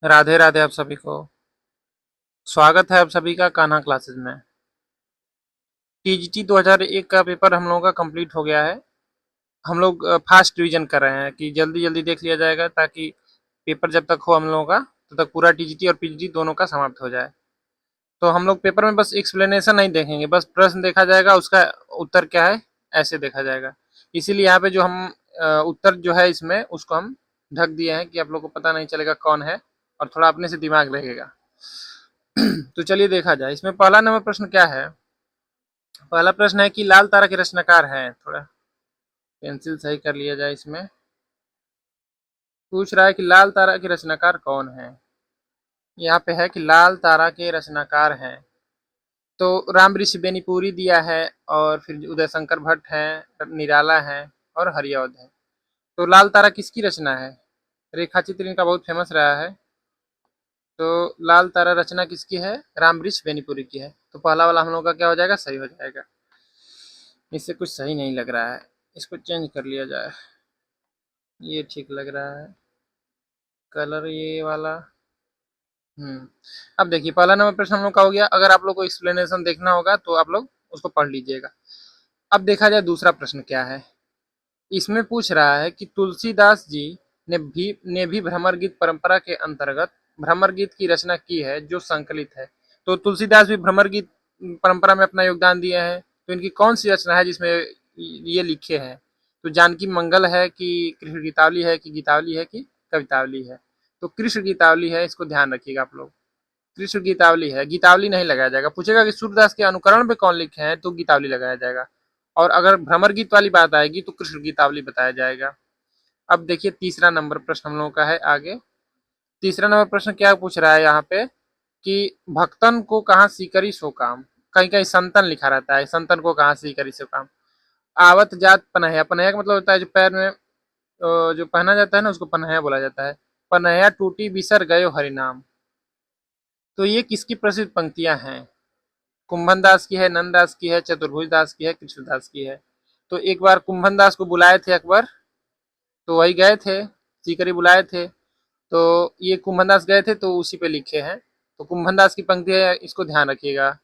राधे राधे आप सभी को। स्वागत है आप सभी का कान्हा क्लासेस में। टीजीटी 2001 का पेपर हम लोगों का कंप्लीट हो गया है। हम लोग फास्ट रिवीजन कर रहे हैं कि जल्दी जल्दी देख लिया जाएगा, ताकि पेपर जब तक हो हम लोगों का तब तक पूरा टीजीटी और पीजीटी दोनों का समाप्त हो जाए। तो हम लोग पेपर में बस एक्सप्लेनेशन नहीं देखेंगे, बस प्रश्न देखा जाएगा, उसका उत्तर क्या है ऐसे देखा जाएगा। इसीलिए यहाँ पे जो हम उत्तर जो है इसमें उसको हम ढक दिए हैं कि आप लोग को पता नहीं चलेगा कौन है, और थोड़ा अपने से दिमाग लगेगा। तो चलिए देखा जाए, इसमें पहला नंबर प्रश्न क्या है। पहला प्रश्न है कि लाल तारा के रचनाकार हैं। थोड़ा पेंसिल सही कर लिया जाए। इसमें पूछ रहा है कि लाल तारा के रचनाकार कौन है। यहाँ पे है कि लाल तारा के रचनाकार हैं। तो राम ऋषि बेनीपुरी दिया है, और फिर उदय शंकर भट्ट हैं, निराला हैं, और हरिऔध है। तो लाल तारा किसकी रचना है। रेखा चित्र इनका बहुत फेमस रहा है। तो लाल तारा रचना किसकी है, राम ऋषि बेनीपुरी की है। तो पहला वाला हम लोग का क्या हो जाएगा, सही हो जाएगा। इससे कुछ सही नहीं लग रहा है, इसको चेंज कर लिया जाए। ये ठीक लग रहा है कलर, ये वाला। अब देखिए, पहला नंबर प्रश्न हम लोग का हो गया। अगर आप लोग को एक्सप्लेनेशन देखना होगा तो आप लोग उसको पढ़ लीजिएगा। अब देखा जाए दूसरा प्रश्न क्या है। इसमें पूछ रहा है कि तुलसीदास जी ने भी भ्रमर गीत परंपरा के अंतर्गत भ्रमर गीत की रचना की है जो संकलित है। तो तुलसीदास भी भ्रमर गीत परंपरा में अपना योगदान दिए हैं। तो इनकी कौन सी रचना है जिसमें ये लिखे हैं। तो जानकी मंगल है कि कृष्ण गीतावली है कि गीतावली है कि कवितावली है। तो कृष्ण गीतावली है, इसको ध्यान रखिएगा आप लोग। कृष्ण गीतावली है, गीतावली नहीं लगाया जाएगा। पूछेगा कि सूरदास के अनुकरण पे कौन लिखे हैं, तो गीतावली लगाया जाएगा। और अगर भ्रमर गीत वाली बात आएगी तो कृष्ण गीतावली बताया जाएगा। अब देखिए तीसरा नंबर प्रश्न हम लोगों का है आगे। तीसरा नंबर प्रश्न क्या पूछ रहा है यहाँ पे कि भक्तन को कहाँ सीकरी सो काम। कहीं कहीं संतन लिखा रहता है, संतन को कहाँ सीकरी सो काम। आवत जात पनहया, पनहया का मतलब होता है जो पैर में जो पहना जाता है ना, उसको पनहया बोला जाता है। पनहया टूटी बिसर गयो हरिनाम। तो ये किसकी प्रसिद्ध पंक्तियां हैं। कुंभन दास की है, नंददास की है, चतुर्भुज दास की है, कृष्णदास की है। तो एक बार कुंभन दास को बुलाए थे अकबर, तो वही गए थे, सीकरी बुलाए थे। तो ये कुंभन दास गए थे तो उसी पे लिखे हैं। तो कुंभन दास की पंक्ति है, इसको ध्यान रखिएगा।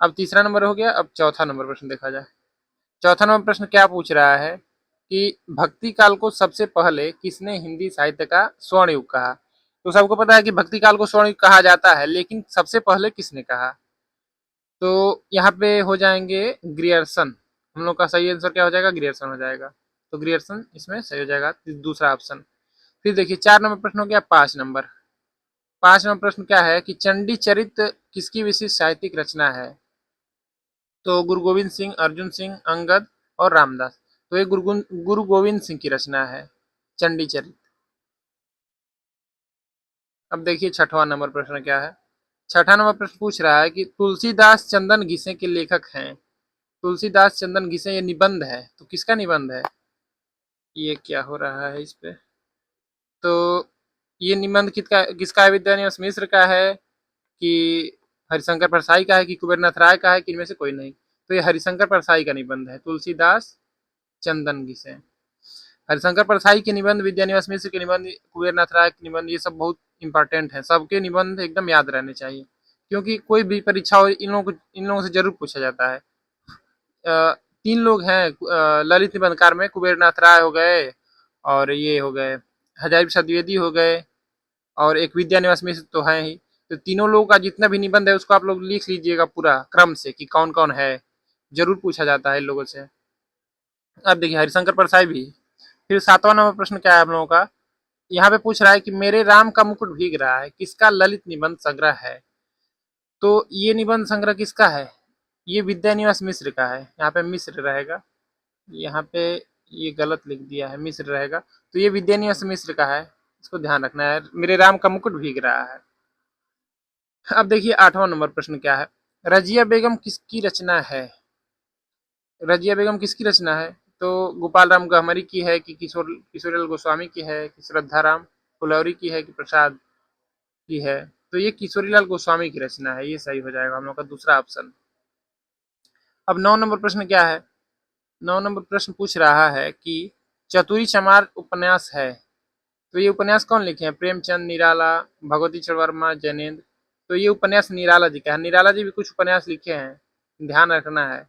अब तीसरा नंबर हो गया। अब चौथा नंबर प्रश्न देखा जाए। चौथा नंबर प्रश्न क्या पूछ रहा है कि भक्ति काल को सबसे पहले किसने हिंदी साहित्य का स्वर्ण युग कहा। तो सबको पता है कि भक्ति काल को स्वर्ण युग कहा जाता है, लेकिन सबसे पहले किसने कहा। तो यहाँ पे हो जाएंगे ग्रियर्सन। हम लोग का सही आंसर क्या हो जाएगा, ग्रियर्सन हो जाएगा। तो ग्रियर्सन इसमें सही हो जाएगा, दूसरा ऑप्शन। फिर देखिए 4 नंबर प्रश्न हो गया। 5 नंबर, 5 नंबर प्रश्न क्या है कि चंडी चरित किसकी विशिष्ट साहित्यिक रचना है। तो गुरु गोविंद सिंह, अर्जुन सिंह, अंगद और रामदास। तो ये गुरु गोविंद सिंह की रचना है चंडी चरित। अब देखिए छठवां नंबर प्रश्न क्या है। छठा नंबर प्रश्न पूछ रहा है कि तुलसीदास चंदन घिसे के लेखक हैं। तुलसीदास चंदन घिसे, ये निबंध है, तो किसका निबंध है। ये क्या हो रहा है इस पे। तो ये निबंध किसका किसका है, विद्यानिवास मिश्र का है कि हरिशंकर परसाई का है कि कुबेरनाथ राय का है, कि इनमें से कोई नहीं। तो ये हरिशंकर परसाई का निबंध है, तुलसीदास चंदन घिसे। हरिशंकर परसाई के निबंध, विद्यानिवास मिश्र के निबंध, कुबेरनाथ राय के निबंध, ये सब बहुत इंपॉर्टेंट है। सबके निबंध एकदम याद रहने चाहिए, क्योंकि कोई भी परीक्षा हो इन लोगों से जरूर पूछा जाता है। 3 लोग हैं ललित निबंधकार में, कुबेरनाथ राय हो गए, और ये हो गए हजारी प्रसाद द्विवेदी हो गए, और एक विद्यानिवास मिश्र तो है ही। तो तीनों लोगों का जितना भी निबंध है उसको आप लोग लिख लीजिएगा पूरा क्रम से कि कौन कौन है। जरूर पूछा जाता है इन लोगों से। अब देखिए हरिशंकर परसाई भी। फिर 7वां नंबर प्रश्न क्या है हम लोगों का। यहाँ पे पूछ रहा है कि मेरे राम का मुकुट भीग रहा है किसका ललित निबंध संग्रह है। तो ये निबंध संग्रह किसका है, ये विद्यानिवास मिश्र का है। यहाँ पे मिश्र रहेगा, यहाँ पे ये गलत लिख दिया है, मिश्र रहेगा। तो ये विद्यानिवास मिश्र का है, इसको ध्यान रखना है। मेरे राम का मुकुट भीग रहा है। अब देखिए 8वां नंबर प्रश्न क्या है। रजिया बेगम किसकी रचना है। रजिया बेगम किसकी रचना है। तो गोपाल राम गहमरी की है कि किशोरीलाल गोस्वामी की है कि श्रद्धा राम फुलौरी की है कि प्रसाद की है। तो ये किशोरीलाल गोस्वामी की रचना है, ये सही हो जाएगा हम लोग का दूसरा ऑप्शन। अब 9 नंबर प्रश्न क्या है। 9 नंबर प्रश्न पूछ रहा है कि चतुरी चमार उपन्यास है। तो ये उपन्यास कौन लिखे हैं? प्रेमचंद, निराला, भगवती चरण वर्मा, जैनेन्द्र। तो ये उपन्यास निराला जी का है। निराला जी भी कुछ उपन्यास लिखे हैं, ध्यान रखना है।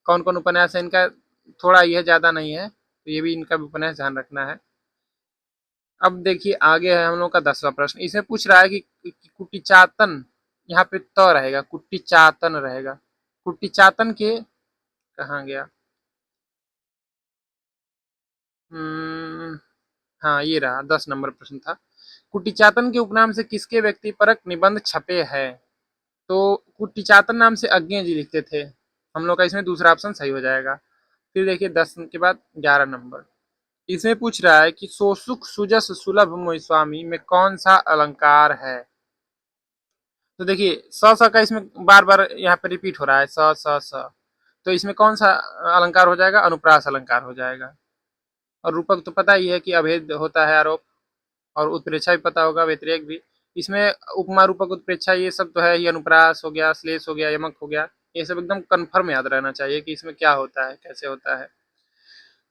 कौन कौन उपन्यास है इनका, थोड़ा यह ज्यादा नहीं है, तो ये भी इनका भी उपन्यास ध्यान रखना है। अब देखिए आगे है हम लोग का 10वां प्रश्न। इसमें पूछ रहा है कि कुटिचातन, यहाँ पे त रहेगा, कुटिचातन रहेगा। कुटिचातन के कहाँ गया? हाँ ये रहा, 10 नंबर प्रश्न था। कुटिचातन के उपनाम से किसके व्यक्तिपरक निबंध छपे हैं? तो कुटिचातन नाम से अज्ञे जी लिखते थे। हम लोग का इसमें दूसरा ऑप्शन सही हो जाएगा। फिर देखिए 10 के बाद 11 नंबर। इसमें पूछ रहा है कि सोसुक सुजस सुलभ मोहि स्वामी में कौन सा अलंकार है? तो देखिए स का इसमें बार बार यहाँ पे रिपीट हो रहा है, स। तो इसमें कौन सा अलंकार हो जाएगा? अनुप्रास अलंकार हो जाएगा। और रूपक तो पता ही है कि अभेद होता है आरोप, और उत्प्रेक्षा भी पता होगा, व्यतिरेक भी। इसमें उपमा, रूपक, उत्प्रेक्षा ये सब तो है ही। अनुप्रास हो गया, श्लेष हो गया, यमक हो गया, ये सब एकदम कन्फर्म याद रहना चाहिए कि इसमें क्या होता है, कैसे होता है।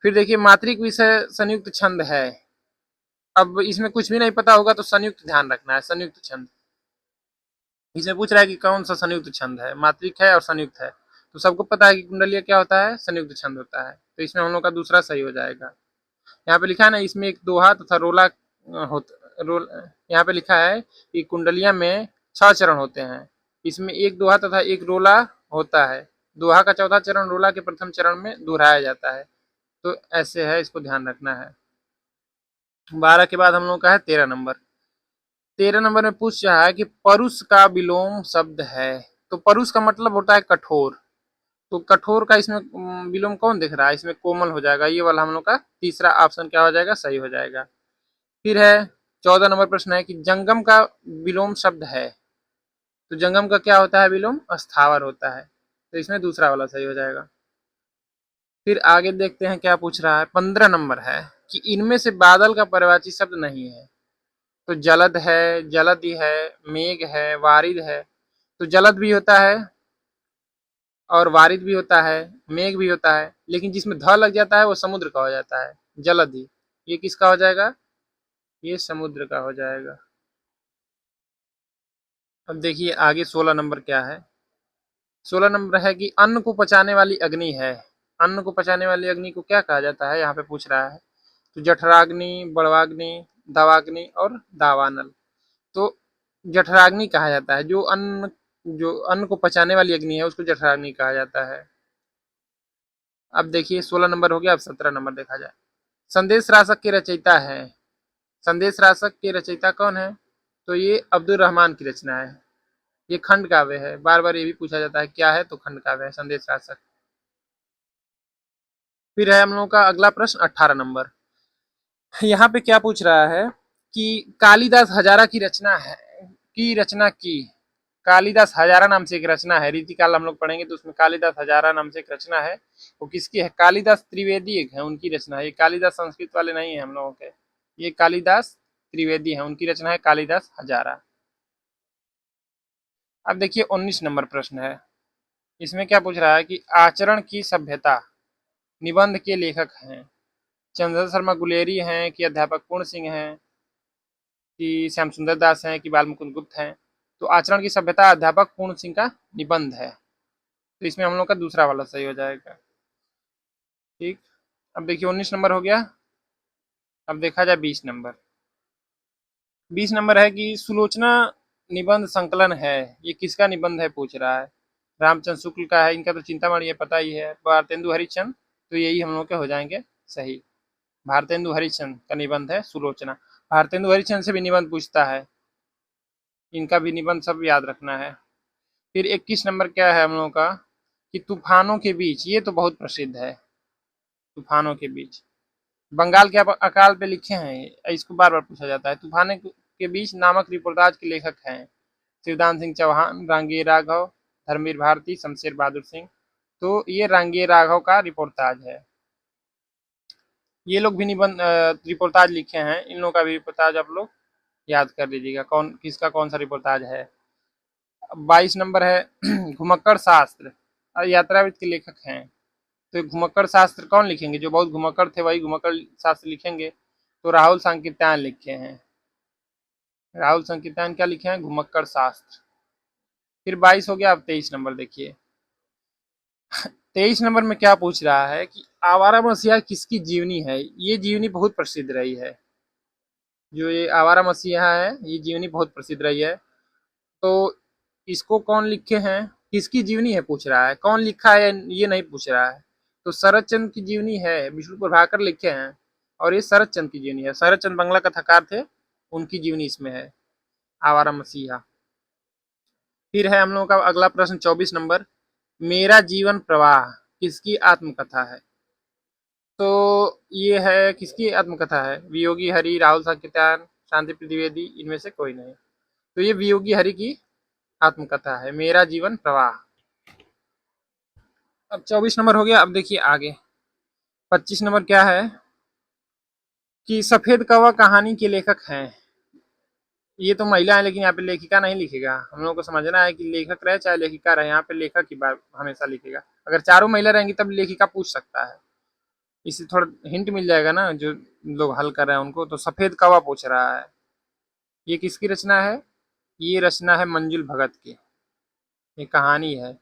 फिर देखिए मात्रिक विषय संयुक्त छंद है। अब इसमें कुछ भी नहीं पता होगा तो संयुक्त ध्यान रखना है, संयुक्त छंद। इसमें पूछ रहा है कि कौन सा संयुक्त छंद है, मात्रिक है और संयुक्त है। तो सबको पता है कि कुंडलीय क्या होता है? संयुक्त छंद होता है। तो इसमें हम लोग का दूसरा सही हो जाएगा। यहाँ पे लिखा है ना, इसमें एक दोहा तथा रोला होता रोल। यहाँ पे लिखा है कि कुंडलिया में 6 चरण होते हैं, इसमें एक दोहा तथा एक रोला होता है। दोहा का चौथा चरण रोला के प्रथम चरण में दोहराया जाता है। तो ऐसे है, इसको ध्यान रखना है। 12 के बाद हम लोग का है 13 नंबर। 13 नंबर में पूछ रहा है कि परुष का विलोम शब्द है। तो परुष का मतलब होता है कठोर। तो कठोर का इसमें विलोम कौन दिख रहा है? इसमें कोमल हो जाएगा। ये वाला हम लोग का तीसरा ऑप्शन क्या हो जाएगा? सही हो जाएगा। फिर है 14 नंबर प्रश्न है कि जंगम का विलोम शब्द है। तो जंगम का क्या होता है विलोम? अस्थावर होता है। तो इसमें दूसरा वाला सही हो जाएगा। फिर आगे देखते हैं क्या पूछ रहा है। 15 नंबर है कि इनमें से बादल का पर्यायवाची शब्द नहीं है। तो जलद है, जलधि है, मेघ है, वारिद है। तो जलद भी होता है और वारिद भी होता है, मेघ भी होता है, लेकिन जिसमें ध लग जाता है वो समुद्र का हो जाता है, जलधि। ये किसका हो जाएगा? ये समुद्र का हो जाएगा। अब देखिए आगे 16 नंबर क्या है। 16 नंबर है कि अन्न को पचाने वाली अग्नि है। अन्न को पचाने वाली अग्नि को क्या कहा जाता है? यहाँ पे पूछ रहा है। तो जठराग्नि, बड़वाग्नि, दावाग्नि और दावानल। तो जठराग्नि कहा जाता है, जो अन्न को पचाने वाली अग्नि है उसको जठराग्नि कहा जाता है। अब देखिए 16 नंबर हो गया। अब 17 नंबर देखा जाए। संदेश रासक के रचयिता है। संदेश रासक के रचयिता कौन है? तो ये अब्दुल रहमान की रचना है। ये खंड काव्य है। बार बार ये भी पूछा जाता है क्या है, तो खंड काव्य है संदेश रासक। फिर है हम लोगों का अगला प्रश्न 18 नंबर। यहाँ पे क्या पूछ रहा है कि कालिदास हजारा की रचना है, की रचना की। कालिदास हजारा नाम से एक रचना है, रीतिकाल हम लोग पढ़ेंगे तो उसमें कालिदास हजारा नाम से एक रचना है। वो किसकी है? कालिदास त्रिवेदी एक है, उनकी रचना है। ये कालिदास संस्कृत वाले नहीं है हम लोगों के, ये कालिदास त्रिवेदी है, उनकी रचना है कालिदास हजारा। अब देखिए 19 नंबर प्रश्न है। इसमें क्या पूछ रहा है कि आचरण की सभ्यता निबंध के लेखक हैं। चंद्रशेखर शर्मा गुलेरी हैं कि अध्यापक पूर्ण सिंह हैं कि श्याम सुंदर दास हैं कि बाल मुकुंद गुप्त हैं? तो आचरण की सभ्यता अध्यापक पूर्ण सिंह का निबंध है। तो इसमें हम लोग का दूसरा वाला सही हो जाएगा। ठीक। अब देखिए 19 नंबर हो गया। अब देखा जाए 20 नंबर। 20 नंबर है कि सुलोचना निबंध संकलन है। ये किसका निबंध है पूछ रहा है। रामचंद्र शुक्ल का है, इनका तो चिंतामणि है, पता ही है। भारतेंदु हरिश्चंद्र, तो यही हम लोग के हो जाएंगे सही। भारतेंदु हरिश्चंद्र का निबंध है सुलोचना। भारतेंदु हरिश्चंद्र से भी निबंध पूछता है, इनका भी निबंध सब याद रखना है। फिर 21 नंबर क्या है हम लोगों का कि तूफानों के बीच। ये तो बहुत प्रसिद्ध है, तूफानों के बीच। बंगाल के अकाल पे लिखे हैं, इसको बार बार पूछा जाता है। तूफानों के बीच नामक रिपोर्टाज के लेखक हैं शिवदान सिंह चौहान, रांगे राघव, धर्मवीर भारती, शमशेर बहादुर सिंह। तो ये रांगे राघव का रिपोर्टाज है। ये लोग भी निबंध रिपोर्टाज लिखे हैं, इन लोगों का भी रिपोर्टाज आप लोग याद कर लीजिएगा कौन किसका कौन सा रिपोर्टाज है। 22 नंबर है घुमक्कड़ शास्त्र यात्रावृत्त के लेखक हैं। तो घुमक्कड़ शास्त्र कौन लिखेंगे? जो बहुत घुमक्कड़ थे वही घुमक्कड़ शास्त्र लिखेंगे। तो राहुल सांकृत्यायन लिखे हैं। राहुल सांकृत्यायन क्या लिखे हैं? घुमक्कड़ शास्त्र। फिर 22 हो गया। अब 23 नंबर देखिए। 23 नंबर में क्या पूछ रहा है कि आवारा मसीहा किसकी जीवनी है? ये जीवनी बहुत प्रसिद्ध रही है। जो ये आवारा मसीहा है, ये जीवनी बहुत प्रसिद्ध रही है। तो इसको कौन लिखे हैं, किसकी जीवनी है पूछ रहा है, कौन लिखा है ये नहीं पूछ रहा है। तो शरद चंद्र की जीवनी है, विष्णु प्रभाकर लिखे हैं, और ये शरद चंद्र की जीवनी है। शरद चंद्र बंगला कथाकार थे, उनकी जीवनी इसमें है, आवारा मसीहा। फिर है हम लोगों का अगला प्रश्न 24 नंबर। मेरा जीवन प्रवाह किसकी आत्मकथा है? तो ये है, किसकी आत्मकथा है? वियोगी हरि, राहुल सांकृत्यायन, शांति द्विवेदी, इनमें से कोई नहीं। तो ये वियोगी हरि की आत्मकथा है, मेरा जीवन प्रवाह। अब 24 नंबर हो गया। अब देखिए आगे 25 नंबर क्या है कि सफेद कौवा कहानी के लेखक हैं। ये तो महिला है, लेकिन यहाँ पे लेखिका नहीं लिखेगा। हम लोगों को समझना है कि लेखक रहे चाहे लेखिका रहे, यहाँ पे लेखक की बात हमेशा लिखेगा। अगर चारों महिला रहेंगी तब लेखिका पूछ सकता है। इससे थोड़ा हिंट मिल जाएगा ना जो लोग हल कर रहे हैं उनको। तो सफेद कौवा पूछ रहा है, ये किसकी रचना है? ये रचना है मंजुल भगत की, ये कहानी है।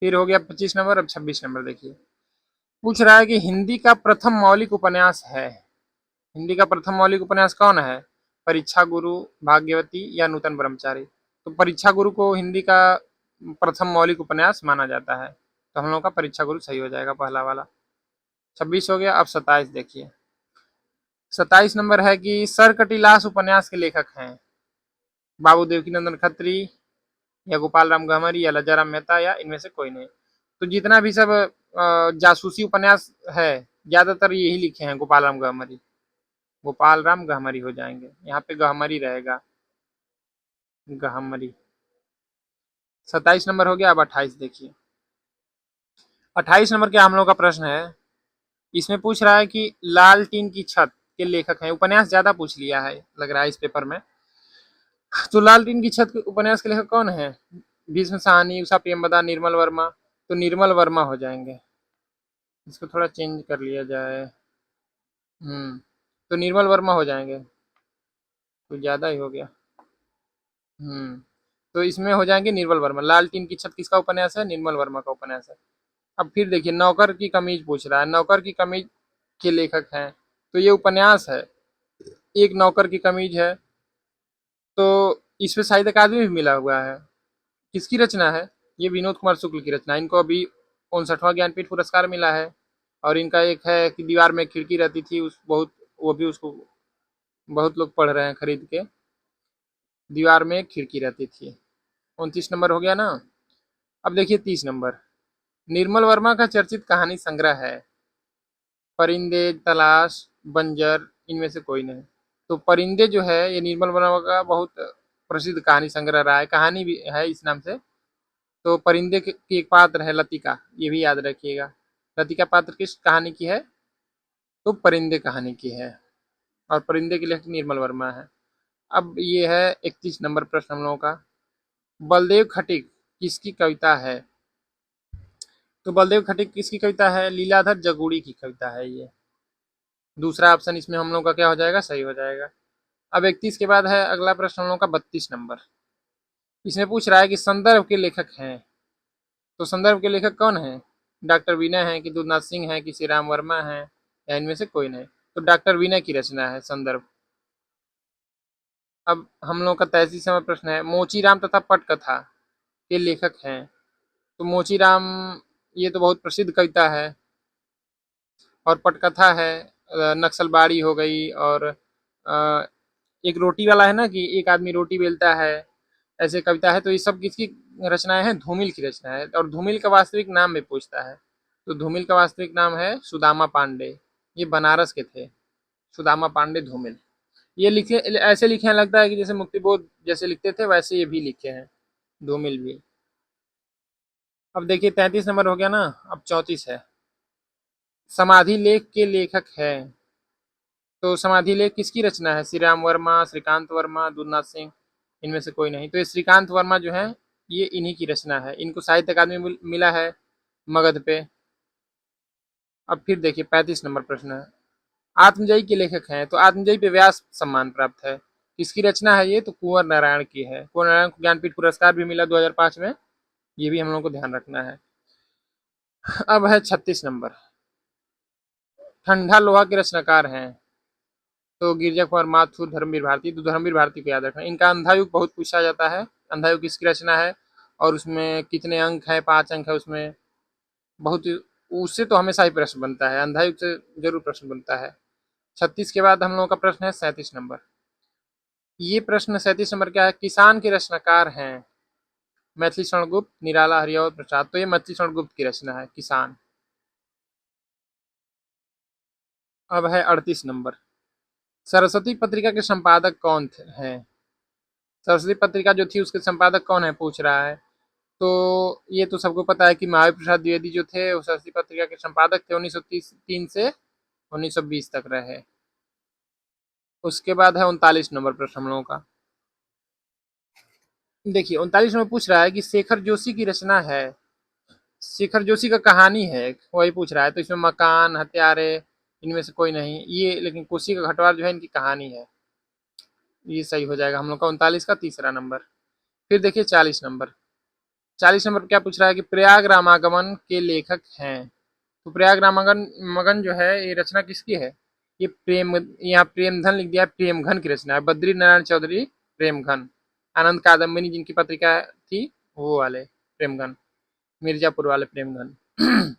फिर हो गया 25 नंबर। अब 26 नंबर देखिए। पूछ रहा है कि हिंदी का प्रथम मौलिक उपन्यास है। हिंदी का प्रथम मौलिक उपन्यास कौन है? परीक्षा गुरु, भाग्यवती या नूतन ब्रह्मचारी? तो परीक्षा गुरु को हिंदी का प्रथम मौलिक उपन्यास माना जाता है। तो हम लोग का परीक्षा गुरु सही हो जाएगा, पहला वाला। 26 हो गया। अब 27 देखिए। 27 नंबर है कि सर कटिलास उपन्यास के लेखक हैं बाबू देवकीनंदन खत्री या गोपाल राम गहमरी या लज्जाराम मेहता या इनमें से कोई नहीं। तो जितना भी सब जासूसी उपन्यास है, ज्यादातर यही लिखे हैं गोपाल राम गहमरी। गोपाल राम गहमरी हो जाएंगे, यहाँ पे गहमरी रहेगा, गहमरी। 27 नंबर हो गया। अब 28 देखिए। 28 नंबर क्या हम लोग का प्रश्न है, इसमें पूछ रहा है कि लाल टीन की छत के लेखक हैं। उपन्यास ज्यादा पूछ लिया है लग रहा है इस पेपर में। तो लाल टीन की छत के उपन्यास के लेखक कौन है? भीष्म साहनी, उषा प्रेमवदा, निर्मल वर्मा। तो निर्मल वर्मा हो जाएंगे। इसको थोड़ा चेंज कर लिया जाए। तो निर्मल वर्मा हो जाएंगे। तो ज्यादा ही हो गया। हम्म तो इसमें हो जाएंगे निर्मल वर्मा। लाल टीन की छत किसका उपन्यास है? निर्मल वर्मा का उपन्यास है। अब फिर देखिए, नौकर की कमीज पूछ रहा है। नौकर की कमीज के लेखक हैं, तो ये उपन्यास है। एक नौकर की कमीज है, तो इसमें साहित्य अकादमी भी मिला हुआ है। किसकी रचना है? ये विनोद कुमार शुक्ल की रचना है। इनको अभी 59वां ज्ञानपीठ पुरस्कार मिला है। और इनका एक है कि दीवार में खिड़की रहती थी, उस बहुत, वो भी उसको बहुत लोग पढ़ रहे हैं खरीद के। दीवार में एक खिड़की रहती थी। 29 नंबर हो गया ना। अब देखिए 30 नंबर। निर्मल वर्मा का चर्चित कहानी संग्रह है परिंदे, तलाश, बंजर, इनमें से कोई नहीं। तो परिंदे जो है ये निर्मल वर्मा का बहुत प्रसिद्ध कहानी संग्रह रहा है, कहानी भी है इस नाम से। तो परिंदे की एक पात्र है लतिका, ये भी याद रखिएगा। लतिका पात्र किस कहानी की है? तो परिंदे कहानी की है। और परिंदे के लेखक निर्मल वर्मा है। अब ये है 31 नंबर प्रश्न हम लोगों का। बलदेव खटिक किसकी कविता है? तो बलदेव खटिक किसकी कविता है? लीलाधर जगूड़ी की कविता है ये। दूसरा ऑप्शन इसमें हम लोग का क्या हो जाएगा? सही हो जाएगा। अब 31 के बाद है अगला प्रश्न हम लोग का 32 नंबर। इसमें पूछ रहा है कि संदर्भ के लेखक हैं। तो संदर्भ के लेखक कौन है? डॉक्टर विनय है कि दुधनाथ सिंह है कि श्री राम वर्मा है या इनमें से कोई नहीं? तो डॉक्टर विनय की रचना है संदर्भ। अब हम लोग का 33वां प्रश्न है, मोचीराम तथा पटकथा के लेखक हैं। तो मोचीराम, ये तो बहुत प्रसिद्ध कविता है। और पटकथा है नक्सलबाड़ी हो गई, और एक रोटी वाला है ना कि एक आदमी रोटी बेलता है, ऐसे कविता है। तो ये सब किसकी रचनाएं हैं? धूमिल की रचना है। और धूमिल का वास्तविक नाम भी पूछता है। तो धूमिल का वास्तविक नाम है सुदामा पांडे। ये बनारस के थे, सुदामा पांडे धूमिल। ये लिखे, ऐसे लिखे हैं लगता है कि जैसे मुक्तिबोध जैसे लिखते थे वैसे ये भी लिखे हैं, धूमिल भी। अब देखिए 33 नंबर हो गया ना। अब 34 है। समाधि लेख के लेखक है। तो समाधि लेख किसकी रचना है? श्री राम वर्मा, श्रीकांत वर्मा, दुधनाथ सिंह, इनमें से कोई नहीं। तो ये श्रीकांत वर्मा जो है ये इन्हीं की रचना है। इनको साहित्य अकादमी मिला है मगध पे। अब फिर देखिए 35 नंबर प्रश्न है। आत्मजयी के लेखक हैं, तो आत्मजयी पे व्यास सम्मान प्राप्त है। किसकी रचना है ये? तो कुंवर नारायण की है। कुंवर नारायण को ज्ञानपीठ पुरस्कार भी मिला 2005 में, ये भी हम लोगों को ध्यान रखना है। अब है 36 नंबर। ठंडा लोहा के रचनाकार हैं, तो गिरजा कुमार माथुर, धर्मवीर भारती। तो धर्मवीर भारती को याद रखना। इनका अंधायुग बहुत पूछा जाता है, अंधायुग किसकी रचना है और उसमें कितने अंक है? 5 अंक है उसमें। बहुत, उससे तो हमेशा ही प्रश्न बनता है, अंधायुग से जरूर प्रश्न बनता है। 36 के बाद हम लोगों का प्रश्न है 37 नंबर। ये प्रश्न 37 नंबर क्या है? किसान के रचनाकार हैं मैथिली शरण गुप्त, निराला, हरिऔध प्रसाद। तो ये मैथिली शरण गुप्त की रचना है किसान। अब है 38 नंबर। सरस्वती पत्रिका के संपादक कौन हैं? सरस्वती पत्रिका जो थी उसके संपादक कौन है पूछ रहा है। तो ये तो सबको पता है कि महावीर प्रसाद द्विवेदी जो थे वो सरस्वती पत्रिका के संपादक थे, 1903 से 1920 तक रहे। उसके बाद है 39 नंबर प्रश्न हम लोगों का। देखिए 39 में पूछ रहा है कि शेखर जोशी की रचना है, शेखर जोशी का कहानी है एक, वही पूछ रहा है। तो इसमें मकान, हत्यारे, इनमें से कोई नहीं ये, लेकिन कोसी का घटवार जो है इनकी कहानी है। ये सही हो जाएगा हम लोग का 39 का तीसरा नंबर। फिर देखिए 40 नंबर। 40 नंबर क्या पूछ रहा है कि प्रयाग रामागमन के लेखक हैं। तो प्रयाग रामागमन मगन जो है ये रचना किसकी है? ये प्रेम, यहाँ प्रेमधन लिख दिया है, प्रेमघन की रचना है। बद्री नारायण चौधरी प्रेमघन। आनंद कादम्बिनी जिनकी पत्रिका थी वो वाले प्रेमघन, मिर्जापुर वाले प्रेमघन।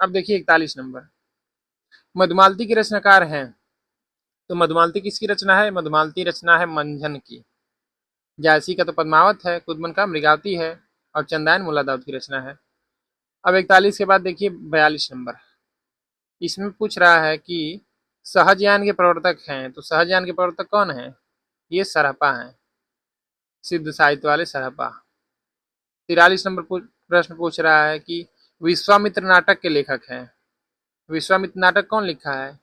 अब देखिए 41 नंबर। मधुमालती के रचनाकार हैं, तो मधुमालती किसकी रचना है? मधुमालती रचना है मंझन की। जायसी का तो पद्मावत है, कुदमन का मृगावती है और चंदायन मुल्ला दाऊद की रचना है। अब 41 के बाद देखिए 42 नंबर। इसमें पूछ रहा है कि सहजयान के प्रवर्तक हैं, तो सहजयान के प्रवर्तक कौन है? ये सरहपा हैं, सिद्ध साहित्य वाले सरहपा। 43 नंबर प्रश्न पूछ रहा है कि विश्वामित्र नाटक के लेखक हैं। विश्वामित्र नाटक कौन लिखा है?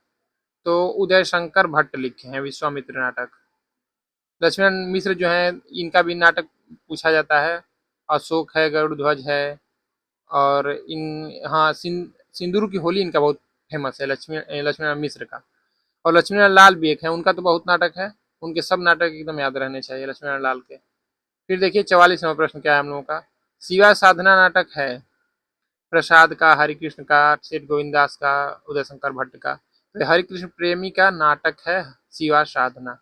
तो उदय शंकर भट्ट लिखे हैं विश्वामित्र नाटक। लक्ष्मण मिश्र जो है इनका भी नाटक पूछा जाता है। अशोक है, गरुड़ ध्वज है, और इन, हाँ, सिंदूर की होली इनका बहुत फेमस है, लक्ष्मण मिश्र का। और लक्ष्मीनारायण लाल भी एक है, उनका तो बहुत नाटक है। उनके सब नाटक एकदम याद रहने चाहिए लक्ष्मीनारायण लाल के। फिर देखिए 44 नंबर प्रश्न क्या है हम लोगों का। शिवा साधना नाटक है प्रसाद का, हरिकृष्ण का, सेठ गोविंदास का, उदय शंकर भट्ट का। तो हरिकृष्ण प्रेमी का नाटक है शिवा साधना।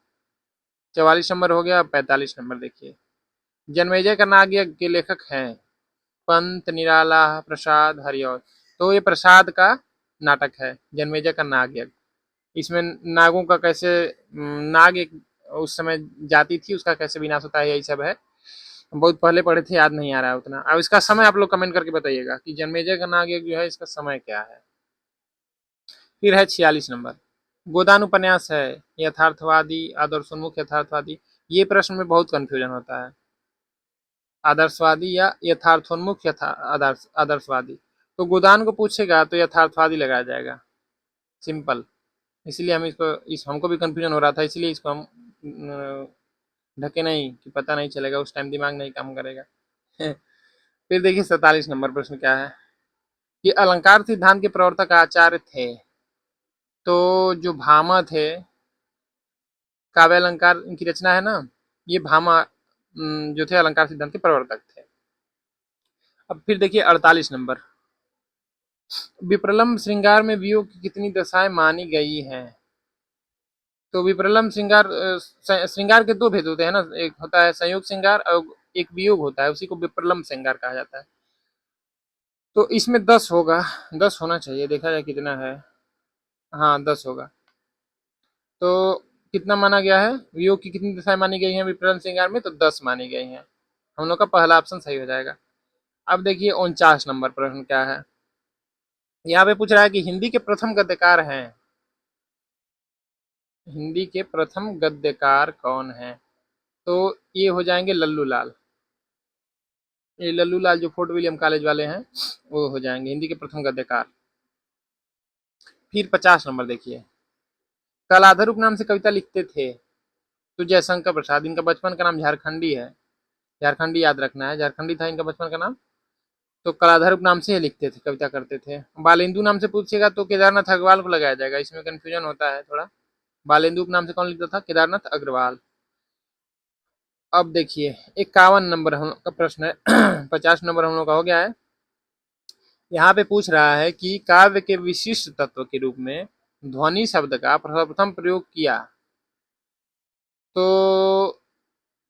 44 नंबर हो गया। 45 नंबर देखिए। जन्मेजय का नाग यज्ञ के लेखक हैं पंत, निराला, प्रसाद, हरिऔध। तो ये प्रसाद का नाटक है जन्मेजय का नाग यज्ञ। इसमें नागों का कैसे, नाग एक उस समय जाति थी, उसका कैसे विनाश होता है, यही सब है। बहुत पहले पढ़े थे, याद नहीं आ रहा है उतना। अब इसका समय आप लोग कमेंट करके बताइएगा कि जन्मेजय का नाग यज्ञ जो है इसका समय क्या है। फिर है 46 नंबर। गोदान उपन्यास है यथार्थवादी, आदर्शोन्मुख, यथार्थवादी। ये प्रश्न में बहुत कंफ्यूजन होता है, आदर्शवादी या यथार्थोन्मुख, आदर्शवादी। तो गोदान को पूछेगा तो यथार्थवादी लगाया जाएगा, सिंपल। इसलिए हम इसको, इस हमको भी कंफ्यूजन हो रहा था, इसलिए इसको हम ढके नहीं कि पता नहीं चलेगा, उस टाइम दिमाग नहीं काम करेगा। फिर देखिए 47 नंबर प्रश्न क्या है कि अलंकार सिद्धांत के प्रवर्तक आचार्य थे। तो जो भामा थे, काव्य अलंकार इनकी रचना है ना, ये भामा जो थे अलंकार सिद्धांत के प्रवर्तक थे। अब फिर देखिए 48 नंबर। विप्रलम्ब श्रृंगार में वियोग की कितनी दशाएं मानी गई हैं? तो विप्रलम्ब श्रृंगार, श्रृंगार के दो भेद होते हैं ना, एक होता है संयोग श्रृंगार और एक वियोग होता है, उसी को विप्रलम्ब श्रृंगार कहा जाता है। तो इसमें 10 होगा, 10 होना चाहिए, देखा जाए कितना है। हाँ 10 होगा। तो कितना माना गया है, वियोग की कितनी दशाएं मानी गई हैं विप्रलम्ब श्रृंगार में? तो 10 मानी गई हैं। हम लोग का पहला ऑप्शन सही हो जाएगा। अब देखिए 49 नंबर प्रश्न क्या है। यहाँ पे पूछ रहा है कि हिंदी के प्रथम गद्यकार हैं, हिंदी के प्रथम गद्यकार कौन है? तो ये हो जाएंगे लल्लू लाल। ये लल्लू लाल जो फोर्ट विलियम कॉलेज वाले हैं वो हो जाएंगे हिंदी के प्रथम गद्यकार। फिर 50 नंबर देखिए। कलाधर उपनाम से कविता लिखते थे, तो जयशंकर प्रसाद। इनका बचपन का नाम झारखंडी है, झारखंडी याद रखना है, झारखंडी था इनका बचपन का नाम। तो कलाधर नाम से ही लिखते थे, कविता करते थे। बालेंदु नाम से पूछेगा तो केदारनाथ अग्रवाल को लगाया जाएगा, इसमें कंफ्यूजन होता है थोड़ा। बालेंदु के नाम से कौन लिखता था? केदारनाथ अग्रवाल। अब देखिए 51 नंबर हम लोग का प्रश्न है 50 नंबर हम लोग का हो गया है। यहाँ पे पूछ रहा है कि काव्य के विशिष्ट तत्व के रूप में ध्वनि शब्द का सर्वप्रथम प्रयोग किया। तो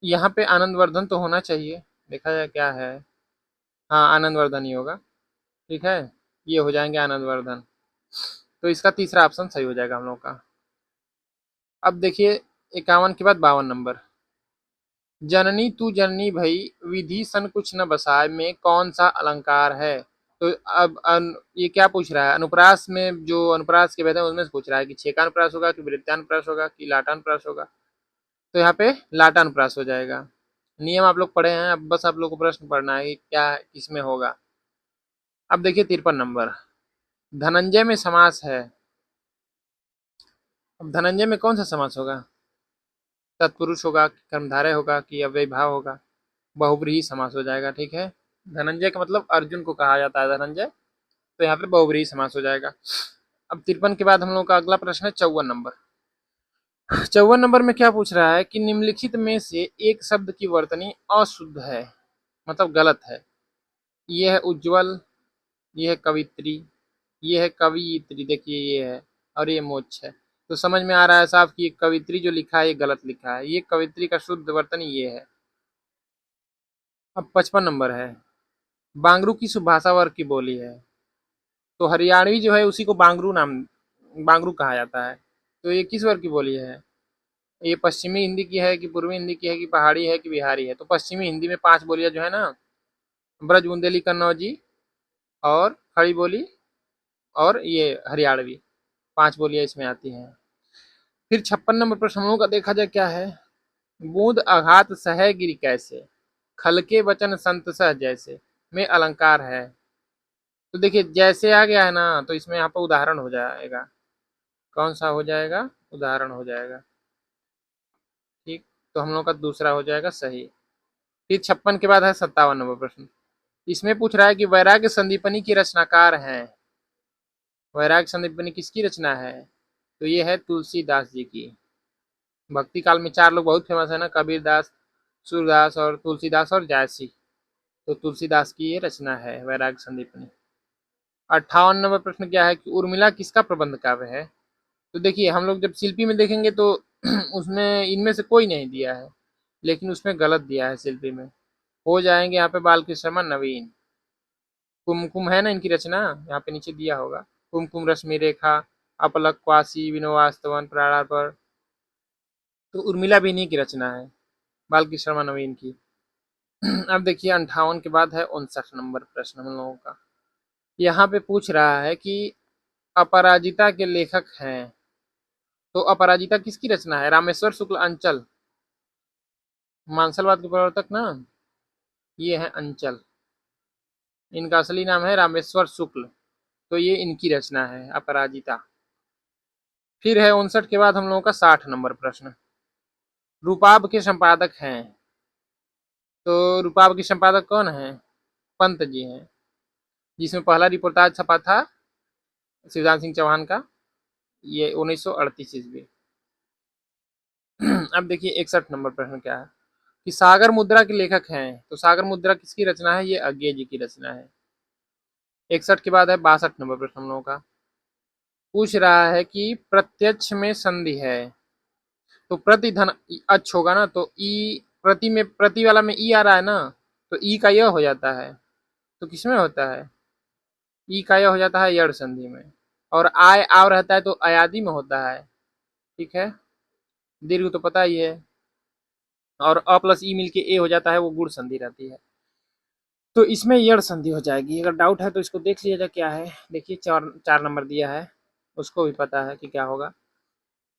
यहाँ पे आनंदवर्धन तो होना चाहिए, देखा जाए क्या है। हाँ, आनंदवर्धन ही होगा। ठीक है, ये हो जाएंगे आनंदवर्धन। तो इसका तीसरा ऑप्शन सही हो जाएगा हम लोग का। अब देखिए 51 के बाद 52 नंबर। जननी तू जननी भई विधि सन कुछ न बसाए में कौन सा अलंकार है? तो अब ये क्या पूछ रहा है? अनुप्रास में जो अनुप्रास के भेद है उनमें से पूछ रहा है कि छेकानुप्रास होगा कि वृत्तानुप्रास होगा कि लाटानुप्रास होगा। तो यहाँ पे लाटानुप्रास हो जाएगा। नियम आप लोग पढ़े हैं, अब बस आप लोग को प्रश्न पढ़ना है कि क्या किसमें होगा। अब देखिए 53 नंबर। धनंजय में समास है। अब धनंजय में कौन सा समास होगा? तत्पुरुष होगा, कर्मधारय होगा कि अव्ययीभाव होगा? बहुव्रीहि समास हो जाएगा। ठीक है, धनंजय का मतलब अर्जुन को कहा जाता है धनंजय, तो यहाँ पे बहुव्रीहि समास हो जाएगा। अब 53 के बाद हम लोग का अगला प्रश्न है 54 नंबर। 54 नंबर में क्या पूछ रहा है कि निम्नलिखित में से एक शब्द की वर्तनी अशुद्ध है, मतलब गलत है। ये है उज्ज्वल, ये है कवित्री, ये है कवियित्री, देखिए ये है, और ये मोक्ष है। तो समझ में आ रहा है साहब कि कवित्री जो लिखा है ये गलत लिखा है। ये कवित्री का शुद्ध वर्तनी ये है। अब 55 नंबर है। बांगरू किस भाषा वर्ग की बोली है? तो हरियाणवी जो है उसी को बांगरू कहा जाता है। तो ये किस वर्ग की बोली है? ये पश्चिमी हिंदी की है कि पूर्वी हिंदी की है कि पहाड़ी है कि बिहारी है? तो पश्चिमी हिंदी में 5 बोलियां जो है ना, ब्रज, बुंदेली, कन्नौजी और खड़ी बोली और ये हरियाणवी, 5 बोलियां इसमें आती हैं। फिर 56 नंबर प्रश्न हम लोगों का देखा जाए क्या है। बूंद आघात सह गिरी कैसे, खलके वचन संत सह जैसे में अलंकार है। तो देखिए जैसे आ गया है ना, तो इसमें यहाँ पर उदाहरण हो जाएगा। कौन सा हो जाएगा? उदाहरण हो जाएगा। ठीक, तो हम लोग का दूसरा हो जाएगा सही। फिर 56 के बाद है 57 नंबर प्रश्न। इसमें पूछ रहा है कि वैराग्य संदीपनी की रचनाकार हैं। वैराग्य संदीपनी किसकी रचना है? तो ये है तुलसीदास जी की। भक्ति काल में 4 लोग बहुत फेमस है ना, कबीरदास, सूरदास और तुलसीदास और जायसी। तो तुलसीदास की ये रचना है वैराग्य संदीपनी। 58 नंबर प्रश्न क्या है कि उर्मिला किसका प्रबंध काव्य है? तो देखिए हम लोग जब शिल्पी में देखेंगे तो उसमें इनमें से कोई नहीं दिया है, लेकिन उसमें गलत दिया है शिल्पी में। हो जाएंगे यहाँ पे बालकृष्ण शर्मा, नवीन। कुमकुम है ना इनकी रचना, यहाँ पे नीचे दिया होगा। कुमकुम, रश्मि रेखा, अपलक, क्वासी, विनोवास्तवन, प्राणार पर। तो उर्मिला भी इन्हीं की रचना है, बालकृष्ण शर्मा, नवीन की। अब देखिए 58 के बाद है 59 नंबर प्रश्न हम लोगों का। यहाँ पे पूछ रहा है कि अपराजिता के लेखक हैं। तो अपराजिता किसकी रचना है? रामेश्वर शुक्ल अंचल, मानसलवाद के प्रवर्तक ना, ये है अंचल। इनका असली नाम है रामेश्वर शुक्ल। तो ये इनकी रचना है अपराजिता। फिर है 59 के बाद हम लोगों का 60 नंबर प्रश्न। रूपाब के संपादक हैं। तो रूपाब के संपादक कौन है? पंत जी हैं, जिसमें पहला रिपोर्टाज छपा था शिवदान सिंह चौहान का, ये 1938 ईस्वी। अब देखिए 61 नंबर प्रश्न क्या है कि सागर मुद्रा के लेखक हैं। तो सागर मुद्रा किसकी रचना है? ये अज्ञे जी की रचना है। 61 के बाद है 62 नंबर प्रश्न हम लोगों का। पूछ रहा है कि प्रत्यक्ष में संधि है। तो प्रति धन अच्छ होगा ना, तो ई प्रति में, प्रति वाला में ई आ रहा है ना, तो ई का यह हो जाता है। तो किसमें होता है? ई का यह हो जाता है यड़ संधि में। और आय आव रहता है तो अयादि में होता है। ठीक है, दीर्घ तो पता ही है। और अ प्लस ई मिलके ए हो जाता है, वो गुण संधि रहती है। तो इसमें यड़ संधि हो जाएगी। अगर डाउट है तो इसको देख लीजिएगा क्या है। देखिए 4 नंबर दिया है, उसको भी पता है कि क्या होगा।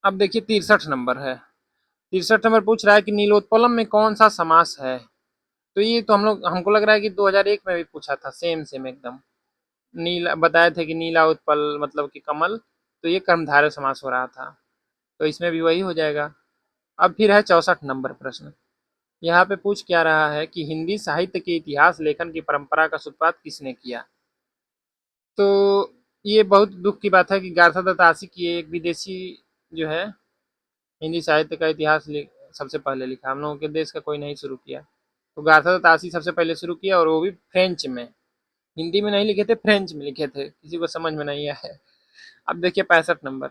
अब देखिए 63 नंबर है। 63 नंबर पूछ रहा है कि नीलोत्पलम में कौन सा समास है? तो ये तो हमको लग रहा है कि 2001 में भी पूछा था, सेम सेम एकदम। नीला बताए थे कि नीला उत्पल मतलब कि कमल, तो ये कर्मधारय समास हो रहा था। तो इसमें भी वही हो जाएगा। अब फिर है 64 नंबर प्रश्न। यहाँ पे पूछ क्या रहा है कि हिंदी साहित्य के इतिहास लेखन की परंपरा का सूत्रपात किसने किया। तो ये बहुत दुख की बात है कि गार्था दत्त आशी की एक विदेशी जो है हिंदी साहित्य का इतिहास सबसे पहले लिखा, हम लोगों के देश का कोई नहीं शुरू किया। तो गार्था दत्त आशी सबसे पहले शुरू किया और वो भी फ्रेंच में, हिंदी में नहीं लिखे थे, फ्रेंच में लिखे थे, किसी को समझ में नहीं आया है। अब देखिए 65 नंबर,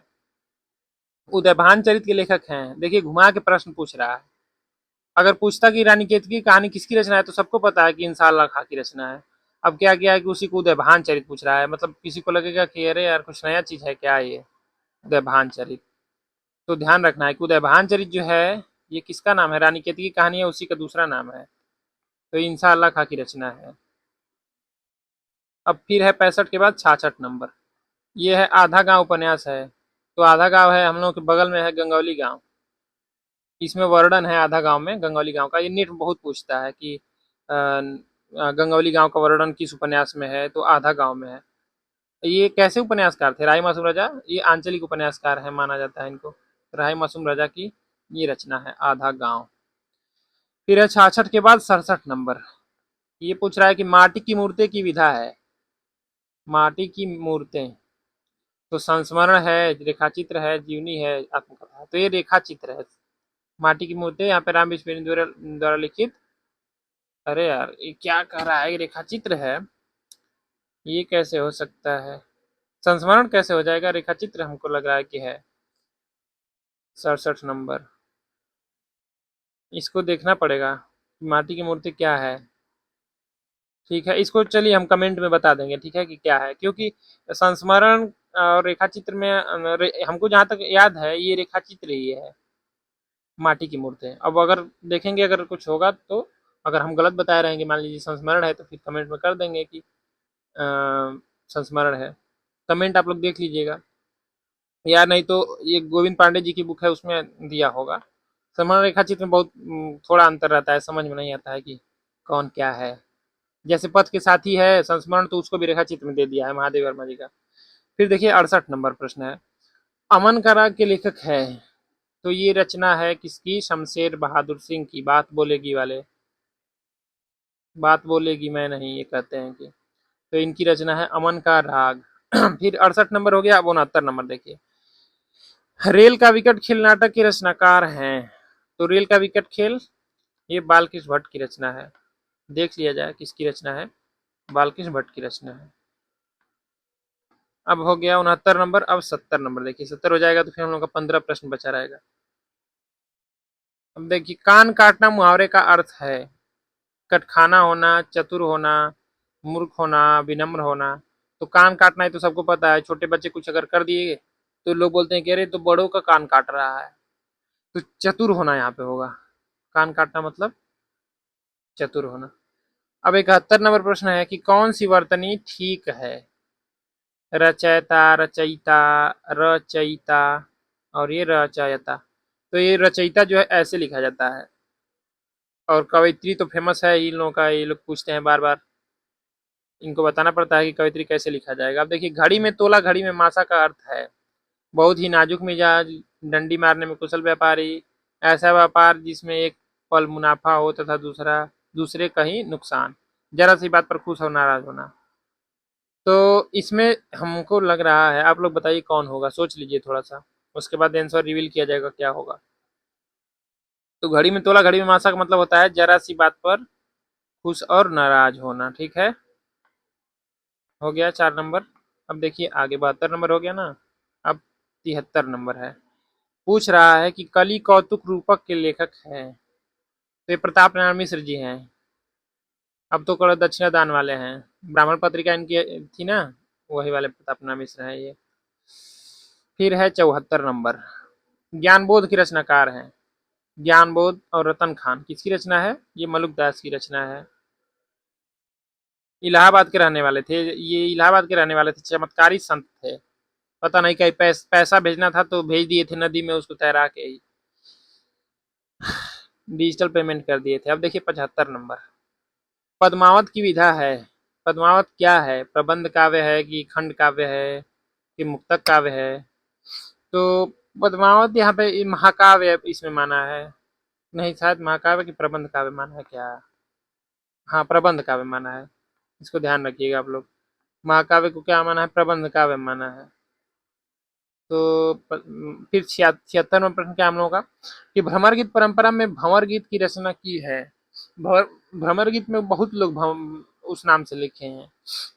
उदयभान चरित के लेखक हैं। देखिए घुमा के प्रश्न पूछ रहा है। अगर पूछता कि रानी केतकी की कहानी किसकी रचना है तो सबको पता है कि इंसान खां की रचना है। अब क्या किया है कि उसी को उदयभान चरित पूछ रहा है, मतलब किसी को लगेगा कि अरे यार कुछ नया चीज है क्या ये उदयभान चरित। तो ध्यान रखना है कि उदयभान चरित जो है ये किसका नाम है, रानी केतकी की कहानी है, उसी का दूसरा नाम है। तो इंसान खां की रचना है। अब फिर है 65 के बाद 66 नंबर, ये है आधा गांव उपन्यास है। तो आधा गांव है हम लोग के बगल में है गंगौली गांव, इसमें वर्णन है आधा गांव में गंगौली गांव का। ये नीट बहुत पूछता है कि गंगौली गांव का वर्णन किस उपन्यास में है, तो आधा गांव में है। ये कैसे उपन्यासकार थे, राय मासूम राजा, ये आंचलिक उपन्यासकार है माना जाता है इनको। राय मासूम राजा की ये रचना है आधा गांव। फिर है 66 के बाद 67 नंबर, ये पूछ रहा है कि माटी की मूर्तें की विधा है। माटी की मूर्तें, तो संस्मरण है, रेखाचित्र है, जीवनी है, आत्मकथा है। तो ये रेखा चित्र है। माटी की मूर्तें यहाँ पे राम विश्वेन्द्र द्वारा लिखित। अरे यार ये क्या कह रहा है, ये रेखा चित्र है, ये कैसे हो सकता है, संस्मरण कैसे हो जाएगा, रेखा चित्र हमको लग रहा है कि है। 67 नंबर, इसको देखना पड़ेगा माटी की मूर्ति क्या है। ठीक है, इसको चलिए हम कमेंट में बता देंगे, ठीक है कि क्या है, क्योंकि संस्मरण और रेखा चित्र में हमको जहाँ तक याद है ये रेखा चित्र ही है माटी की मूर्ति। अब अगर देखेंगे अगर कुछ होगा तो, अगर हम गलत बताए रहेंगे मान लीजिए संस्मरण है तो फिर कमेंट में कर देंगे कि संस्मरण है। कमेंट आप लोग देख लीजिएगा, या नहीं तो ये गोविंद पांडे जी की बुक है उसमें दिया होगा। संस्मरण रेखा चित्र में बहुत थोड़ा अंतर रहता है, समझ में नहीं आता है कि कौन क्या है। जैसे पथ के साथी है संस्मरण, तो उसको भी रेखा चित्र में दे दिया है महादेव वर्मा जी का। फिर देखिए 68 नंबर प्रश्न है, अमन का राग के लेखक है। तो ये रचना है किसकी, शमशेर बहादुर सिंह की, बात बोलेगी वाले, बात बोलेगी मैं नहीं ये कहते हैं कि। तो इनकी रचना है अमन का राग। फिर 68 नंबर हो गया। अब 69 नंबर देखिए, रेल का विकट खेल नाटक के रचनाकार हैं। तो रेल का विकट खेल ये बालकृष्ण भट्ट की रचना है, देख लिया जाए किसकी रचना है, बालकृष्ण भट्ट की रचना है। अब हो गया 69 नंबर। अब 70 नंबर देखिए, 70 हो जाएगा तो फिर हम लोग का 15 प्रश्न बचा रहेगा। अब देखिए, कान काटना मुहावरे का अर्थ है कटखाना होना, चतुर होना, मूर्ख होना, विनम्र होना। तो कान काटना है तो सबको पता है, छोटे बच्चे कुछ अगर कर दिए तो लोग बोलते हैं कि अरे तो बड़ों का कान काट रहा है। तो चतुर होना यहाँ पे होगा, कान काटना मतलब चतुर होना। अब 71 नंबर प्रश्न है कि कौन सी वर्तनी ठीक है, रचयिता, रचयिता, रचयिता और ये रचयिता। तो ये रचयिता जो है ऐसे लिखा जाता है, और कवयित्री तो फेमस है इन लोगों का, ये लोग पूछते हैं बार बार, इनको बताना पड़ता है कि कवयित्री कैसे लिखा जाएगा। अब देखिए, घड़ी में तोला, घड़ी में मासा का अर्थ है बहुत ही नाजुक मिजाज, डंडी मारने में कुशल व्यापारी, ऐसा व्यापार जिसमें एक पल मुनाफा हो तथा दूसरा दूसरे का ही नुकसान, जरा सी बात पर खुश और नाराज होना। तो इसमें हमको लग रहा है, आप लोग बताइए कौन होगा, सोच लीजिए थोड़ा सा, उसके बाद आंसर रिवील किया जाएगा क्या होगा। तो घड़ी में तोला, घड़ी में मासा का मतलब होता है जरा सी बात पर खुश और नाराज होना। ठीक है, हो गया 4 नंबर। अब देखिए आगे 72 नंबर हो गया ना। अब 73 नंबर है, पूछ रहा है कि कलि कौतुक रूपक के लेखक हैं। तो ये प्रताप नारायण मिश्र जी हैं। अब तो कड़ो दक्षिणा दान वाले हैं, ब्राह्मण पत्रिका इनकी थी ना, वही वाले प्रताप नारायण मिश्र है ये। फिर है 74 नंबर, ज्ञानबोध की रचनाकार हैं। ज्ञानबोध और रतन खान किसकी रचना है, ये मलुक दास की रचना है। इलाहाबाद के रहने वाले थे, ये इलाहाबाद के रहने वाले थे, चमत्कारी संत थे। पता नहीं कहीं पैसा भेजना था तो भेज दिए थे नदी में, उसको तैरा के ही डिजिटल पेमेंट कर दिए थे। अब देखिए 75 नंबर, पद्मावत की विधा है। पद्मावत क्या है, प्रबंध काव्य है कि खंड काव्य है कि मुक्तक काव्य है। तो पद्मावत यहाँ पे महाकाव्य इसमें माना है। नहीं, शायद महाकाव्य की प्रबंध काव्य माना है क्या? हाँ, प्रबंध काव्य माना है, इसको ध्यान रखिएगा आप लोग। महाकाव्य को क्या माना है? प्रबंध काव्य माना है। तो फिर 76वां प्रश्न क्या हम लोगों का, कि भ्रमर गीत परंपरा में भंवर गीत की रचना की है। भ्रमर गीत में बहुत लोग उस नाम से लिखे हैं,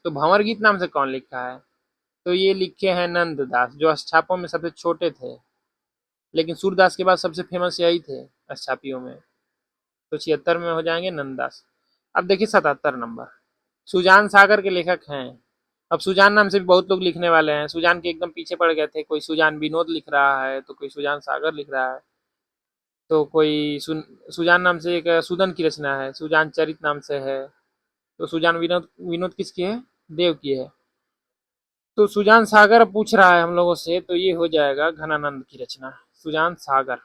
तो भंवर गीत नाम से कौन लिखा है? तो ये लिखे हैं नंददास, जो अष्टापों में सबसे छोटे थे, लेकिन सूरदास के बाद सबसे फेमस यही थे अष्टापियों में। तो 76 में हो जाएंगे नंददास। अब देखिए 77 नंबर, सुजान सागर के लेखक हैं। अब सुजान नाम से भी बहुत लोग लिखने वाले हैं, सुजान के एकदम पीछे पड़ गए थे, कोई सुजान विनोद लिख रहा है, तो कोई सुजान सागर लिख रहा है, तो कोई सुजान नाम से एक सुदन की रचना है, सुजान चरित नाम से है। तो सुजान विनोद विनोद किसकी है? देव की है। तो सुजान सागर पूछ रहा है हम लोगों से, तो ये हो जाएगा घनानंद की रचना, सुजान सागर।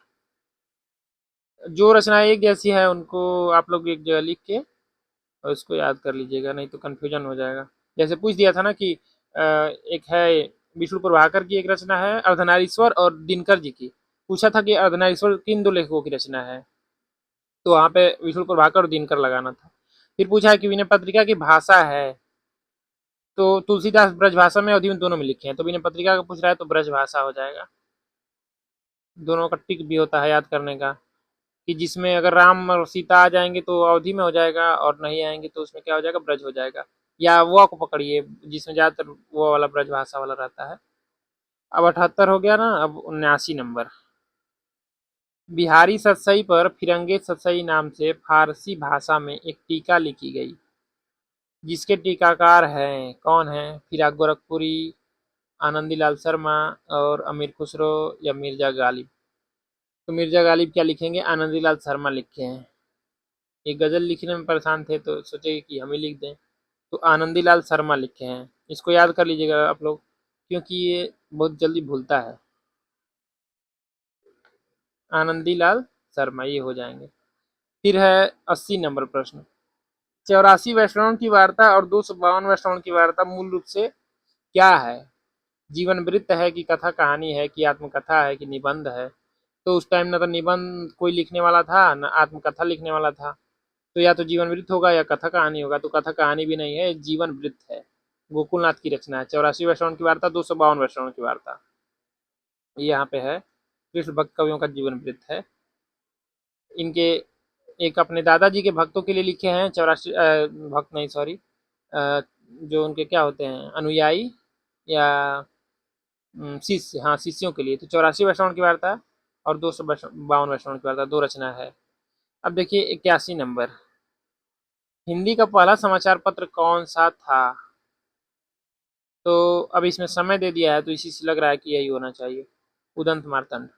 जो रचनाएं एक जैसी है उनको आप लोग एक जगह लिख के और इसको याद कर लीजिएगा, नहीं तो कंफ्यूजन हो जाएगा। जैसे पूछ दिया था ना कि एक है विष्णु प्रभाकर की एक रचना है, अर्धनारीश्वर और दिनकर जी की। पूछा था कि अर्धनारीश्वर किन दो लेखकों की रचना है, तो वहाँ पे विष्णु प्रभाकर और दिनकर लगाना था। फिर पूछा है कि विनय पत्रिका की भाषा है, तो तुलसीदास ब्रज भाषा में अवधि में दोनों में लिखे हैं, तो विनय पत्रिका का पूछ रहा है तो ब्रज भाषा हो जाएगा। दोनों का टिक भी होता है याद करने का, कि जिसमें अगर राम और सीता आ जाएंगे तो अवधि में हो जाएगा, और नहीं आएंगे तो उसमें क्या हो जाएगा? ब्रज हो जाएगा। या वो को पकड़िए जिसमें ज्यादातर वो वाला ब्रज भाषा वाला रहता है। अब 78 हो गया ना, अब 79 नंबर, बिहारी सतसई पर फिरंगे सतसई नाम से फारसी भाषा में एक टीका लिखी गई, जिसके टीकाकार हैं कौन है? फिराक गोरखपुरी, आनंदीलाल शर्मा और अमीर खुसरो या मिर्जा गालिब। तो मिर्जा गालिब क्या लिखेंगे? आनंदीलाल शर्मा लिखे हैं। ये गजल लिखने में परेशान थे तो सोचे कि हम ही लिख दें, तो आनंदीलाल शर्मा लिखे हैं। इसको याद कर लीजिएगा आप लोग, क्योंकि ये बहुत जल्दी भूलता है। आनंदीलाल शर्मा ये हो जाएंगे। फिर है 80 नंबर प्रश्न, 84 वैष्णवों की वार्ता और 252 वैष्णवों की वार्ता मूल रूप से क्या है? जीवन वृत्त है कि कथा कहानी है कि आत्मकथा है कि निबंध है? तो उस टाइम न तो निबंध कोई लिखने वाला था, न आत्मकथा लिखने वाला था, तो या तो जीवन वृत्त होगा या कथा कहानी होगा। तो कथा कहानी भी नहीं है, जीवन वृत्त है। गोकुलनाथ की रचना है। 84 वैष्णव की वार्ता, 252 वैष्णव की वार्ता, ये यहाँ पे है। कृष्ण भक्त कवियों का जीवन वृत्त है। इनके एक अपने दादाजी के भक्तों के लिए लिखे हैं 84, भक्त नहीं सॉरी, जो उनके क्या होते हैं, अनुयायी या शिष्य, हाँ शिष्यों के लिए। तो 84 वैष्णव की वार्ता और 252 वैष्णव की वार्ता, दो रचना है। अब देखिए 81 नंबर, हिंदी का पहला समाचार पत्र कौन सा था? तो अब इसमें समय दे दिया है तो इसी से लग रहा है कि यही होना चाहिए, उदंत मार्तंड।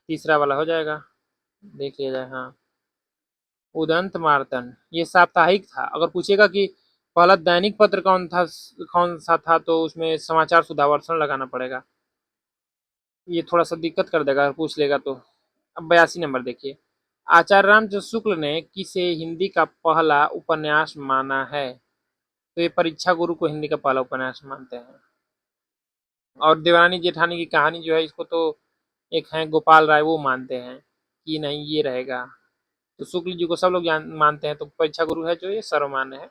तीसरा वाला हो जाएगा, देख लिया जाए। हाँ, उदंत मार्तंड ये साप्ताहिक था। अगर पूछेगा कि पहला दैनिक पत्र कौन सा था, तो उसमें समाचार सुधावर्षण लगाना पड़ेगा। ये थोड़ा सा दिक्कत कर देगा अगर पूछ लेगा तो। अब 82 नंबर देखिए, आचार्य रामचंद्र शुक्ल ने किसे हिंदी का पहला उपन्यास माना है? तो ये परीक्षा गुरु को हिंदी का पहला उपन्यास मानते हैं। और देवरानी जेठानी की कहानी जो है, इसको तो एक है गोपाल राय, वो मानते हैं कि नहीं ये रहेगा। तो शुक्ल जी को सब लोग मानते हैं, तो परीक्षा गुरु है जो ये सर्वमान्य है।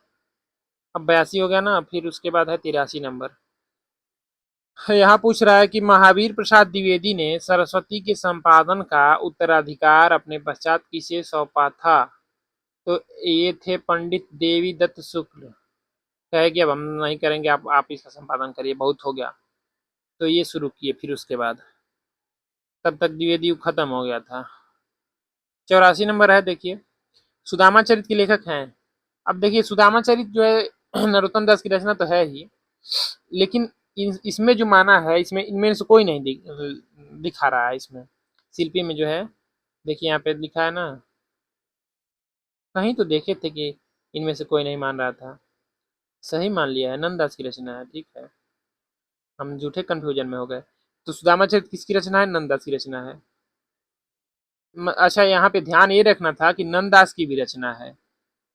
अब 82 हो गया ना, फिर उसके बाद है 83 नंबर। यहाँ पूछ रहा है कि महावीर प्रसाद द्विवेदी ने सरस्वती के संपादन का उत्तराधिकार अपने पश्चात किसे सौंपा था? तो ये थे पंडित देवी दत्त शुक्ल। कहे कि अब हम नहीं करेंगे, आप इसका संपादन करिए, बहुत हो गया। तो ये शुरू किए, फिर उसके बाद तब तक द्विवेदी युग खत्म हो गया था। 84 नंबर है देखिए, सुदामा चरित के लेखक हैं। अब देखिए सुदामा चरित जो है नरोत्तम दास की रचना तो है ही, लेकिन इसमें जो माना है, इसमें इनमें से कोई नहीं दिखा रहा है। इसमें शिल्पी में जो है, देखिए यहाँ पे लिखा है ना, कहीं तो देखे थे कि इनमें से कोई नहीं मान रहा था। सही मान लिया है, नंददास की रचना है। ठीक है, हम झूठे कंफ्यूजन में हो गए। तो सुदामा चरित किसकी रचना है? नंददास की रचना है। अच्छा, यहाँ पे ध्यान ये रखना था कि नंददास की भी रचना है।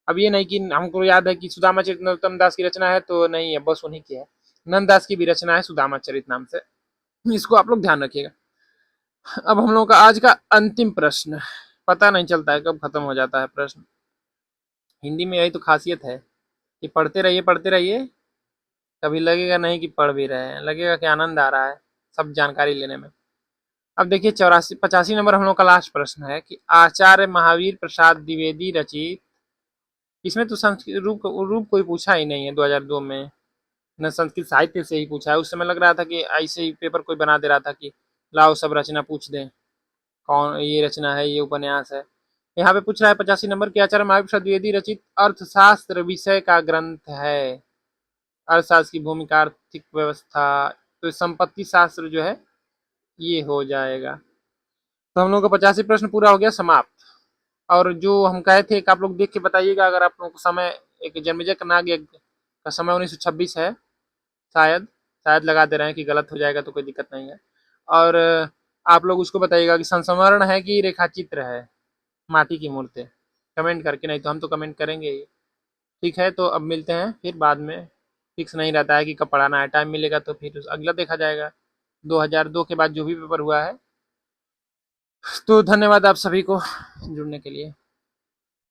अब ये नहीं कि हमको याद है कि सुदामा चरित नरोत्तम दास की रचना है तो नहीं है, बस उन्हीं की है। नंददास की भी रचना है सुदामा चरित नाम से, इसको आप लोग ध्यान रखिएगा। अब हम लोगों का आज का अंतिम प्रश्न, पता नहीं चलता है कब खत्म हो जाता है प्रश्न। हिंदी में यही तो खासियत है कि पढ़ते रहिए, कभी लगेगा नहीं कि पढ़ भी रहे हैं, लगेगा कि आनंद आ रहा है सब जानकारी लेने में। अब देखिए 85 नंबर हम लोग का लास्ट प्रश्न है कि आचार्य महावीर प्रसाद द्विवेदी रचित, इसमें तो संस्कृत रूप रूप कोई पूछा ही नहीं है 2002 में, न संस्कृत साहित्य से ही पूछा है। उस समय लग रहा था कि ऐसे ही पेपर कोई बना दे रहा था कि लाओ सब रचना पूछ दें, कौन ये रचना है, ये उपन्यास है। यहाँ पे पूछ रहा है 85 नंबर के आचार्य महावीर प्रसाद द्विवेदी रचित अर्थशास्त्र विषय का ग्रंथ है। अर्थशास्त्र की भूमिका, आर्थिक व्यवस्था, तो संपत्ति शास्त्र जो है ये हो जाएगा। तो हम लोग का 85 प्रश्न पूरा हो गया, समाप्त। और जो हम कहे थे कि आप लोग देख के बताइएगा, अगर आप लोगों को समय, एक जन्मेजय नाग यज्ञ का समय 1926 है, शायद शायद लगा दे रहे हैं कि गलत हो जाएगा तो कोई दिक्कत नहीं है। और आप लोग उसको बताइएगा कि संस्मरण है कि रेखाचित्र है, माटी की मूर्ति, कमेंट करके, नहीं तो हम तो कमेंट करेंगे ही। ठीक है, तो अब मिलते हैं फिर बाद में। फिक्स नहीं रहता है कि कब पढ़ाना है, टाइम मिलेगा तो फिर अगला देखा जाएगा, 2002 के बाद जो भी पेपर हुआ है। तो धन्यवाद आप सभी को जुड़ने के लिए।